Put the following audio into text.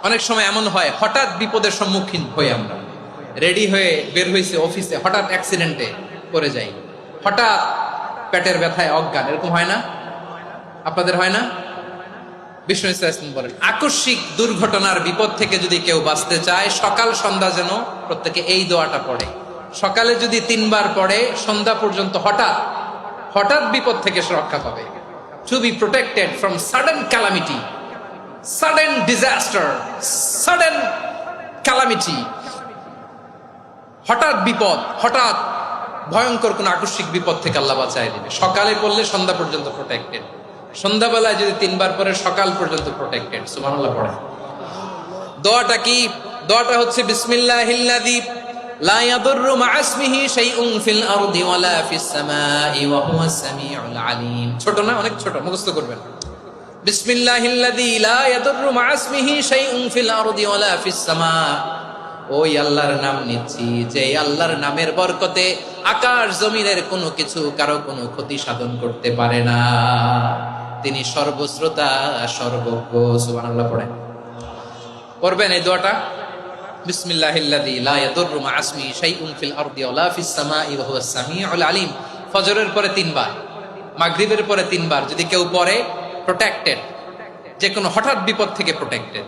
অনেক সময় এমন হয়, হঠাৎ বিপদের সম্মুখীন হই আমরা, রেডি হয়ে বের হয়েছে অফিসে, হঠাৎ অ্যাক্সিডেন্টে পড়ে যাই, হঠাৎ পেটের ব্যথায় অজ্ঞান, এরকম হয় না? আপনাদের হয় না? বিষ্ণু ইসলাম বলেন, আকস্মিক দুর্ঘটনার বিপদ থেকে যদি কেউ বাঁচতে চায়, সকাল সন্ধ্যা যেন প্রত্যেকে এই দোয়াটা পড়ে। সকালে যদি 3 বার পড়ে, সন্ধ্যা পর্যন্ত হঠাৎ হঠাৎ বিপদ থেকে সে রক্ষা পাবে। To be protected from sudden calamity, sudden disaster, sudden calamity, হঠাৎ বিপদ, হঠাৎ ভয়ঙ্কর কোন আকস্মিক বিপদ থেকে আল্লাহ বাঁচায় দিবে। সকালে পড়লে সন্ধ্যা পর্যন্ত প্রোটেক্টেড, সন্ধ্যাবেলায় যদি 3 বার পরে সকাল পর্যন্ত প্রোটেক্টেড। সুবহানাল্লাহ পড়ে। দোয়াটা কি? দোয়াটা হচ্ছে বিসমিল্লাহিল্লাযী লা ইয়াদুররু মা ইসমিহি শাইউন ফিল আরদি ওয়ালা ফিস সামাই ওয়া হুয়াস সামিউল আলিম। ছোট না? অনেক ছোট, মুখস্থ করবেন। বিসমিল্লাহিল্লাযী লা ইয়াদুররু মা ইসমিহি শাইউন ফিল আরদি ওয়ালা ফিস সামা। ওই আল্লাহর নাম নিচ্ছি, যে আল্লাহর নামের বরকতে আকাশ জমিনের কোনো কিছু কারো কোনো ক্ষতি সাধন করতে পারে না। তিনি সর্বশ্রোতা, সর্বজ্ঞ। সুবহানাল্লাহ পড়েন। পড়বেন এই দোয়াটা, বিসমিল্লাহিল্লাযী লা ইয়াদুররু মা ইসমিহি শাইউন ফিল আরদি ওয়ালা ফিস সামাই ওয়া হুয়াস সামিউল আলিম। ফজরের পরে 3 বার, মাগরিবের পরে 3 বার যদি কেউ পড়ে, প্রোটেক্টেড, যে কোনো হঠাৎ বিপদ থেকে প্রোটেক্টেড।